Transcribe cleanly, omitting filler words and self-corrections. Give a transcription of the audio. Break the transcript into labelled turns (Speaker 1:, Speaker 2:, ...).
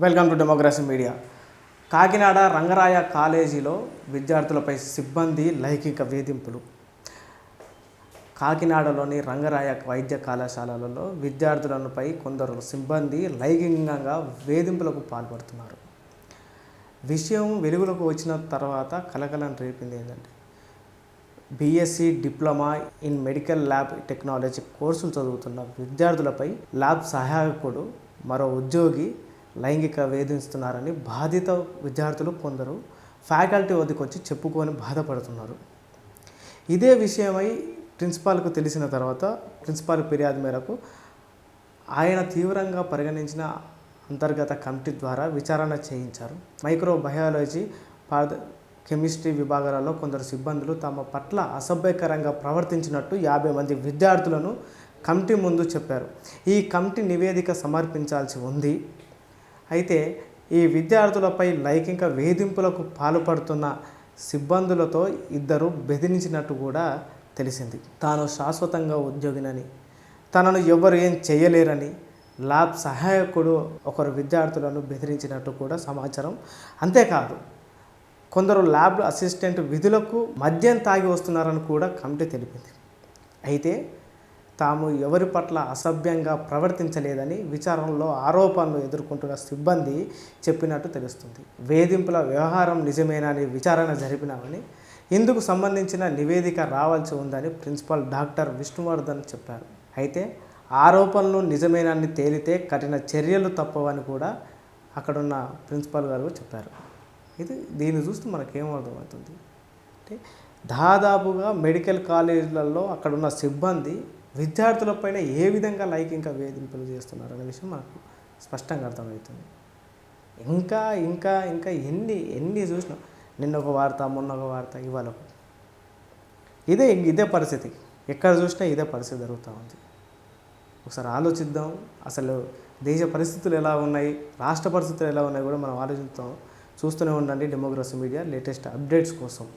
Speaker 1: Welcome to democracy media. Kakinada Rangaraya కాలేజీలో విద్యార్థులపై సిబ్బంది లైంగిక వేధింపులు. కాకినాడలోని రంగరాయ వైద్య కళాశాలలో విద్యార్థులపై కొందరు సిబ్బంది లైంగికంగా వేధింపులకు పాల్పడుతున్నారు. విషయం వెలుగులోకి వచ్చిన తర్వాత కలకలం రేపింది ఏంటంటే, BSc diploma in medical lab technology కోర్సులు చదువుతున్న విద్యార్థులపై ల్యాబ్ సహాయకుడు మరో ఉద్యోగి లైంగిక వేధిస్తున్నారని బాధిత విద్యార్థులు కొందరు ఫ్యాకల్టీ వద్దకు వచ్చి చెప్పుకొని బాధపడుతున్నారు. ఇదే విషయమై ప్రిన్సిపాల్కు తెలిసిన తర్వాత ప్రిన్సిపాల్ ఫిర్యాదు మేరకు ఆయన తీవ్రంగా పరిగణించిన అంతర్గత కమిటీ ద్వారా విచారణ చేయించారు. మైక్రోబయాలజీ, కెమిస్ట్రీ విభాగాలలో కొందరు సిబ్బందులు తమ పట్ల అసభ్యకరంగా ప్రవర్తించినట్టు 50 మంది విద్యార్థులను కమిటీ ముందు చెప్పారు. ఈ కమిటీ నివేదిక సమర్పించాల్సి ఉంది. అయితే ఈ విద్యార్థులపై లైంగిక వేధింపులకు పాల్పడుతున్న సిబ్బందులతో ఇద్దరు బెదిరించినట్టు కూడా తెలిసింది. తాను శాశ్వతంగా ఉద్యోగినని, తనను ఎవరు ఏం చేయలేరని ల్యాబ్ సహాయకుడు ఒకరు విద్యార్థులను బెదిరించినట్టు కూడా సమాచారం. అంతేకాదు, కొందరు ల్యాబ్ అసిస్టెంట్ విధులకు మద్యం తాగి వస్తున్నారని కూడా కమిటీ తెలిపింది. అయితే తాము ఎవరి పట్ల అసభ్యంగా ప్రవర్తించలేదని విచారణలో ఆరోపణలు ఎదుర్కొంటున్న సిబ్బంది చెప్పినట్టు తెలుస్తుంది. వేధింపుల వ్యవహారం నిజమేనని విచారణ జరిపినామని, ఇందుకు సంబంధించిన నివేదిక రావాల్సి ఉందని ప్రిన్సిపాల్ డాక్టర్ విష్ణువర్ధన్ చెప్పారు. అయితే ఆరోపణలు నిజమేనని తేలితే కఠిన చర్యలు తప్పవని కూడా అక్కడున్న ప్రిన్సిపాల్ గారు చెప్పారు. దీన్ని చూస్తే మనకేమర్థమవుతుంది అంటే, దాదాపుగా మెడికల్ కాలేజీలలో అక్కడున్న సిబ్బంది విద్యార్థులపైన ఏ విధంగా లైంగిక వేధింపులు చేస్తున్నారనే విషయం మనకు స్పష్టంగా అర్థమవుతుంది. ఇంకా ఇంకా ఇంకా ఎన్ని చూసినా, నిన్న ఒక వార్త, మొన్న ఒక వార్త, ఇవాళ ఇదే పరిస్థితి. ఎక్కడ చూసినా ఇదే పరిస్థితి జరుగుతూ ఉంది. ఒకసారి ఆలోచిద్దాం, అసలు దేశ పరిస్థితులు ఎలా ఉన్నాయి, రాష్ట్ర పరిస్థితులు ఎలా ఉన్నాయి కూడా మనం ఆలోచిస్తాం. చూస్తూనే ఉండండి డెమోక్రసీ మీడియా లేటెస్ట్ అప్డేట్స్ కోసం.